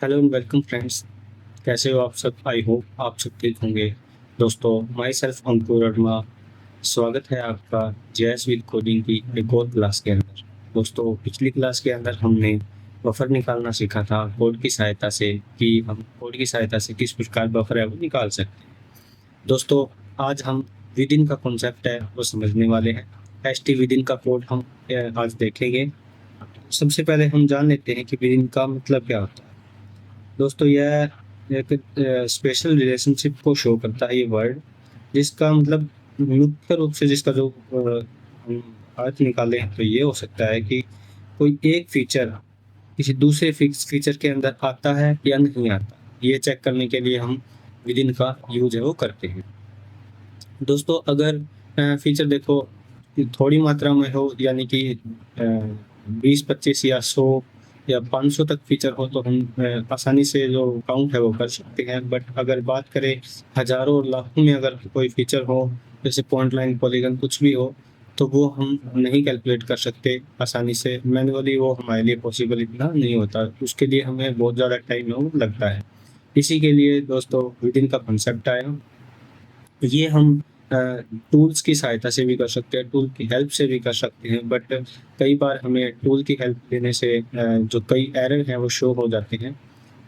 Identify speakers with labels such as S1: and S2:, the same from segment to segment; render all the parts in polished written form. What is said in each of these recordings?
S1: Hello and welcome friends. कैसे हो आप सब? आई होप आप सब ठीक होंगे। दोस्तों, माई सेल्फ अंकुर वर्मा। स्वागत है आपका जेएस विद कोडिंग की एक और क्लास के अंदर। दोस्तों, पिछली क्लास के अंदर हमने बफर निकालना सीखा था कोड की सहायता से कि हम कोड की सहायता से किस प्रकार बफर है वो निकाल सकते हैं। दोस्तों, आज हम विदिन का कॉन्सेप्ट है वो समझने वाले हैं। एसटी विदिन का कोड हम आज देखेंगे। सबसे पहले हम जान लेते हैं कि विदिन का मतलब क्या होता है। दोस्तों, यह एक स्पेशल रिलेशनशिप को शो करता है ये वर्ड, जिसका मतलब मुख्य रूप से जिसका जो हम अर्थ निकाले हैं तो ये हो सकता है कि कोई एक फीचर किसी दूसरे फिक्स फीचर के अंदर आता है या नहीं आता। ये चेक करने के लिए हम विदिन का यूज है वो करते हैं। दोस्तों, अगर फीचर देखो कि थोड़ी मात्रा में हो, यानी कि 20-25 या 100 या 500 तक फीचर हो, तो हम आसानी से जो काउंट है वो कर सकते हैं। बट अगर बात करें हजारों और लाखों में अगर कोई फीचर हो, जैसे पॉइंट लाइन पॉलीगन कुछ भी हो, तो वो हम नहीं कैलकुलेट कर सकते आसानी से। मैनुअली वो हमारे लिए पॉसिबल इतना नहीं होता, उसके लिए हमें बहुत ज़्यादा टाइम लगता है। इसी के लिए दोस्तों विदिन का कंसेप्ट आया। ये हम टूल्स की सहायता से भी कर सकते हैं, टूल की हेल्प से भी कर सकते हैं। बट कई बार हमें टूल की हेल्प लेने से जो कई एरर हैं वो शो हो जाते हैं।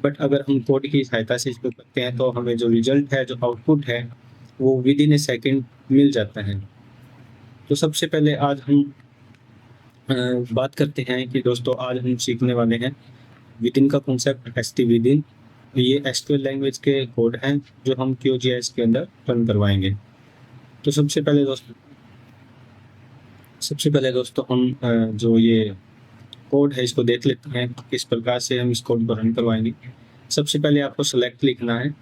S1: बट अगर हम कोड की सहायता से इसको करते हैं तो हमें जो रिजल्ट है, जो आउटपुट है, वो विद इन ए सेकेंड मिल जाता है। तो सबसे पहले आज हम बात करते हैं कि दोस्तों आज हम सीखने वाले हैं विदिन का कॉन्सेप्ट, एसटी विदिन। ये एसक्यूएल लैंग्वेज के कोड हैं जो हम क्यूजीएस के अंदर रन करवाएंगे। तो सबसे पहले दोस्तों हम जो ये कोड है इसको देख लेते हैं कि किस प्रकार से हम इस कोड को रन करवाएंगे। सबसे पहले आपको सेलेक्ट लिखना है।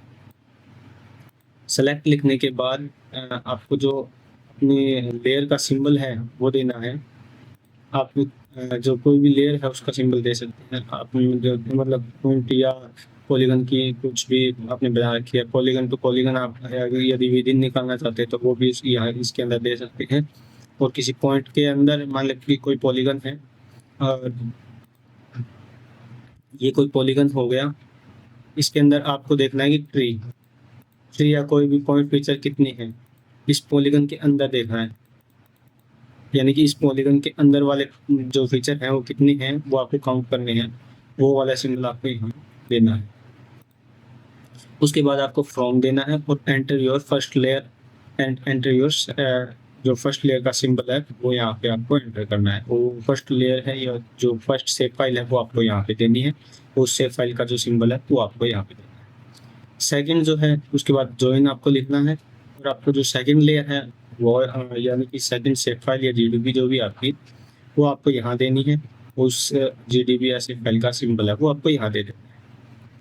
S1: सेलेक्ट लिखने के बाद आपको जो अपनी लेयर का सिंबल है वो देना है। आप जो कोई भी लेयर है उसका सिंबल दे सकते हैं। आप जो मतलब पॉइंट या पॉलीगन की कुछ भी आपने बना रखी है, पॉलीगन टू पॉलीगन आप अगर यदि विदिन निकालना चाहते हैं तो वो भी यहाँ इसके अंदर दे सकते हैं। और किसी पॉइंट के अंदर मान लें कि कोई पॉलीगन है और ये कोई पॉलीगन हो गया, इसके अंदर आपको देखना है कि ट्री ट्री या कोई भी पॉइंट फीचर कितनी है, इस पॉलीगन के अंदर देखना है। यानी कि इस पॉलीगन के अंदर वाले जो फीचर हैं वो कितनी हैं वो आपको काउंट करने हैं। वो वाला सिंबल आपको यहाँ देना है। उसके बाद आपको फ्रॉम देना है और enter your first layer and enter your जो फर्स्ट लेयर का सिंबल है वो यहाँ पे आपको एंटर करना है। वो फर्स्ट लेयर है या जो फर्स्ट सेव फाइल है वो आपको यहाँ पे देनी है। उस सेव फाइल का जो सिंबल है वो आपको यहाँ पे देना है। सेकंड जो है उसके बाद ज्वाइन आपको लिखना है। और आपको जो सेकंड लेयर है वो यानी कि सेकंड सेव फाइल या जीडीबी जो भी आपकी, वो आपको यहाँ देनी है। उस जीडीबी या सेव फाइल का सिंबल है वो आपको यहाँ दे देना है।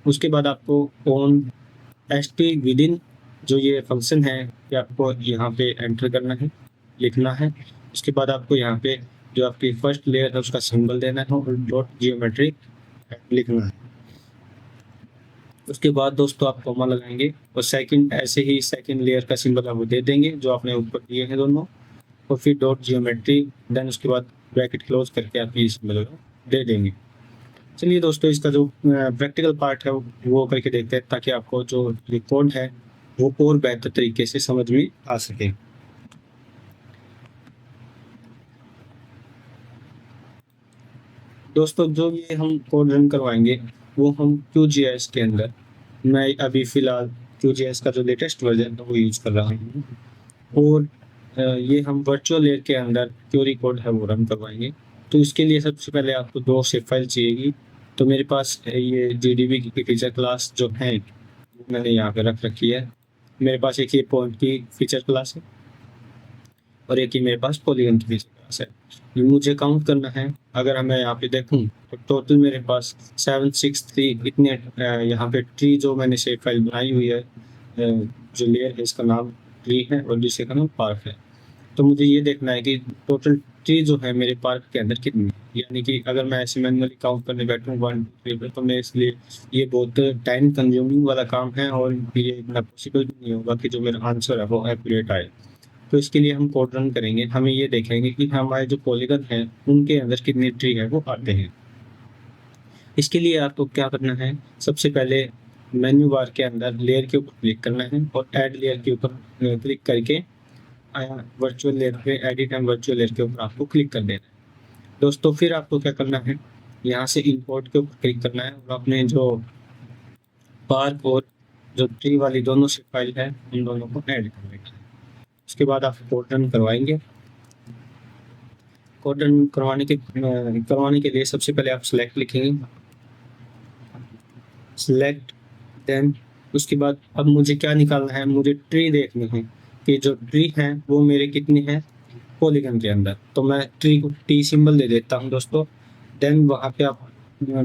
S1: उसके बाद आपको ऑन एसटी विदिन जो ये फंक्शन है कि आपको यहाँ पे एंटर करना है, लिखना है। उसके बाद आपको यहाँ पे जो आपकी फर्स्ट लेयर है उसका सिंबल देना है और डॉट जियोमेट्री लिखना है। उसके बाद दोस्तों आप कॉमा लगाएंगे और सेकंड ऐसे ही सेकंड लेयर का सिंबल आप वो दे देंगे जो आपने ऊपर दिए हैं दोनों, और फिर डॉट जियोमेट्री, देन उसके बाद ब्रैकेट क्लोज करके आप ये सिंबल दे देंगे। चलिए दोस्तों, इसका जो प्रैक्टिकल पार्ट है वो करके देखते हैं ताकि आपको जो रिकॉर्ड है वो और बेहतर तरीके से समझ में आ सके। दोस्तों, जो ये हम कोड रन करवाएंगे वो हम QGIS के अंदर, मैं अभी फ़िलहाल QGIS का जो लेटेस्ट वर्जन है वो यूज कर रहा हूँ। और ये हम वर्चुअल लेयर के अंदर क्यूरी कोड है वो रन करवाएंगे। तो इसके लिए सबसे पहले आपको 2 शेप फाइल चाहिएगी। तो मेरे पास ये GDB की फीचर क्लास जो है मैंने यहाँ पे रख रखी है। मेरे पास एक ये पॉइंट की फीचर क्लास है और एक ही मेरे पास पॉलीगन की फीचर क्लास है। ये मुझे काउंट करना है। अगर मैं यहाँ पे देखूँ तो टोटल मेरे पास 763 इतने यहाँ पे ट्री जो मैंने शेप फाइल बनाई हुई है, जो लेयर है इसका नाम ट्री है और दूसरे का नाम पार्क है। तो मुझे ये देखना है कि टोटल ट्री जो है मेरे पार्क के अंदर कितनी है। यानी कि अगर मैं ऐसे मैनुअली काउंट करने बैठूँ 1 2 3 पे, तो मैं इसलिए ये बहुत टाइम कंज्यूमिंग वाला काम है और ये इतना पॉसिबल भी नहीं होगा कि जो मेरा आंसर है वो एक्यूरेट आए। तो इसके लिए हम कोड रन करेंगे। हमें ये देखेंगे कि हमारे जो पॉलीगन हैं उनके अंदर कितने ट्री है वो आते हैं। इसके लिए आपको क्या करना है, सबसे पहले मेन्यू बार के अंदर लेयर के ऊपर क्लिक करना है और ऐड लेयर के ऊपर क्लिक करके वर्चुअल लेयर पे एडिट एंड वर्चुअल लेयर के ऊपर आपको क्लिक कर देना है। दोस्तों फिर आपको क्या करना है, यहाँ से इंपोर्ट के ऊपर क्लिक करना है और अपने जो पार्क और जो ट्री वाली दोनों से फाइल है उन दोनों को ऐड कर देना है। उसके बाद आप कोड रन करवाएंगे। कोड रन करवाने के लिए सबसे पहले आप सेलेक्ट लिखेंगे, सेलेक्ट, देन उसके बाद अब मुझे क्या निकालना है, मुझे ट्री देखनी है कि जो ट्री हैं वो मेरे कितने हैं पॉलीगन के अंदर। तो मैं ट्री को टी सिंबल दे देता हूँ दोस्तों। देन वहाँ पे आप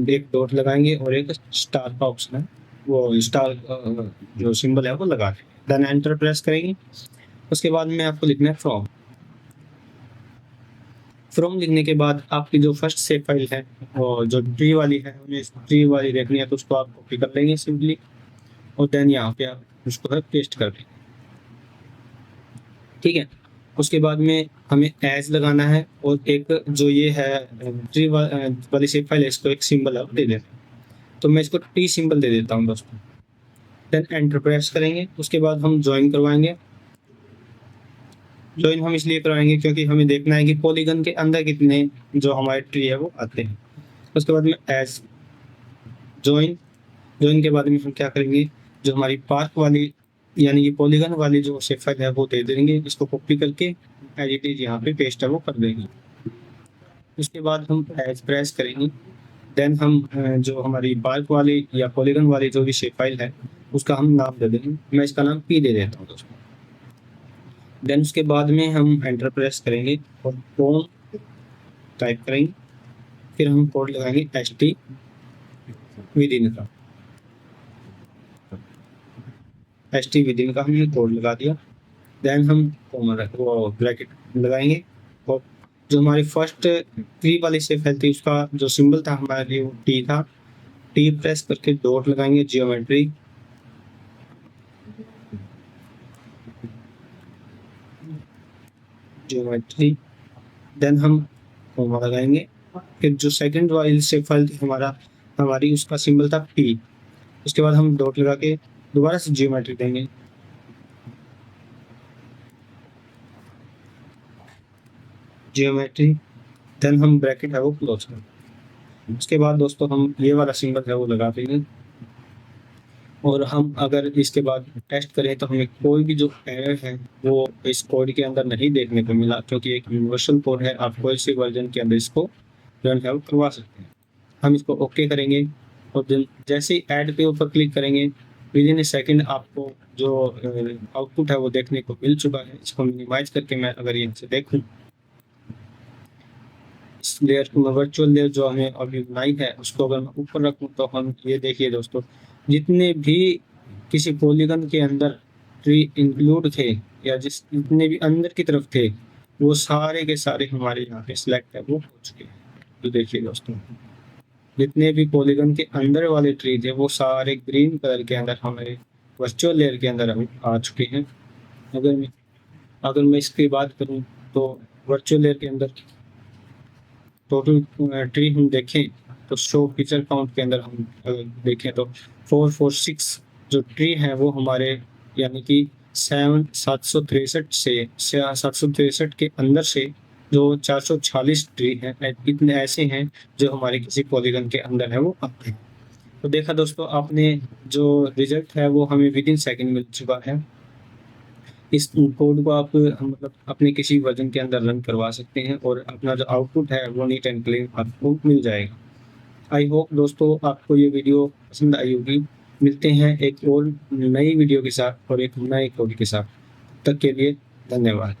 S1: एक डॉट लगाएंगे और एक स्टार का ऑप्शन है, वो स्टार जो सिंबल है वो लगा देंगे। देन एंटर प्रेस करेंगे। उसके बाद में आपको लिखना है फ्रॉम। फ्रॉम लिखने के बाद आपकी जो फर्स्ट सेव फाइल है और जो ट्री वाली है, हमें ट्री वाली देखनी है तो उसको आप कॉपी कर लेंगे सिंपली और देन यहाँ पे आप उसको है पेस्ट कर देंगे। ठीक है, उसके बाद में हमें एज लगाना है और एक जो ये है ट्री वाली सेव फाइल है इसको एक सिंबल आप दे देना। तो मैं इसको टी सिंबल दे देता हूँ दोस्तों। देन एंटर प्रेस करेंगे। उसके बाद हम ज्वाइन करवाएंगे। ज्वाइन हम इसलिए करवाएंगे क्योंकि हमें देखना है कि पॉलीगन के अंदर कितने जो हमारे ट्री है वो आते हैं। उसके बाद में एज ज्वाइन के बाद में हम क्या करेंगे, जो हमारी पार्क वाली यानी कि पॉलीगन वाली जो शेप फाइल है वो दे देंगे। इसको कॉपी करके एज यहाँ पे पेस्ट है वो कर देंगे। उसके बाद हम एज प्रेस करेंगे। देन हम जो हमारी पार्क वाली या पॉलीगन वाली जो भी शेप फाइल है उसका हम नाम दे देंगे। मैं इसका नाम पी दे देता हूँ दोस्तों। देन उसके बाद में हम एंटर प्रेस करेंगे और कॉम टाइप करेंगे। फिर हम कोड लगाएंगे HT विदिन का। HT विदिन का हमने कोड लगा दिया। देन हम वो ब्रैकेट लगाएंगे और जो हमारी फर्स्ट ट्री वाली शेप फाइल थी उसका जो सिंबल था हमारे लिए वो टी था। टी प्रेस करके डॉट लगाएंगे जियोमेट्री। देन हम कॉमा लगाएंगे। फिर जो सेकंड वाली शेप फाइल थी हमारी उसका सिंबल था पी। उसके बाद हम डॉट लगा के दोबारा से जियोमेट्री देंगे। जियोमेट्री, देन हम ब्रैकेट है वो क्लोज करेंगे। उसके बाद दोस्तों हम ये वाला सिंबल है वो लगा देंगे और हम अगर इसके बाद टेस्ट करें तो हमें कोई भी जो एरर है वो इस कोड के अंदर नहीं देखने को मिला, क्योंकि एक यूनिवर्सल कोड है। आप कोई सी वर्जन के अंदर इसको रन है करवा सकते हैं। हम इसको ओके करेंगे और जैसे ही ऐड पे ऊपर क्लिक करेंगे विद इन ए सेकेंड आपको जो आउटपुट है वो देखने को मिल चुका है। इसको मिनिमाइज करके मैं अगर यहाँ से देखूँ इस लेयर को, वर्चुअल लेयर जो हमें अभी बनाई है उसको अगर मैं ऊपर रखूँ तो हम ये देखिए दोस्तों, जितने भी किसी पॉलीगन के अंदर ट्री इंक्लूड थे या जितने भी अंदर की तरफ थे वो सारे के सारे हमारे यहाँ पे सिलेक्ट है वो हो चुके हैं। तो देखिए दोस्तों, जितने भी पॉलीगन के अंदर वाले ट्री थे वो सारे ग्रीन कलर के अंदर हमारे वर्चुअल लेयर के अंदर आ चुके हैं। अगर मैं इसकी बात करूँ तो वर्चुअल लेयर के अंदर टोटल ट्री हम देखें तो शो फीचर काउंट के अंदर हम देखें तो 446 जो ट्री हैं वो हमारे यानी कि 763 के अंदर से जो 446 ट्री हैं इतने ऐसे हैं जो हमारे किसी पॉलीगन के अंदर है वो आते हैं। तो देखा दोस्तों आपने, जो रिजल्ट है वो हमें विद इन सेकेंड मिल चुका है। इस कोड को आप मतलब अपने किसी वर्जन के अंदर रन करवा सकते हैं और अपना जो आउटपुट है वो नीट एंड क्लीन आपको मिल जाएगा। आई होप दोस्तों आपको ये वीडियो पसंद आई होगी। मिलते हैं एक और नई वीडियो के साथ और एक नए कोड के साथ। तब तक के लिए धन्यवाद।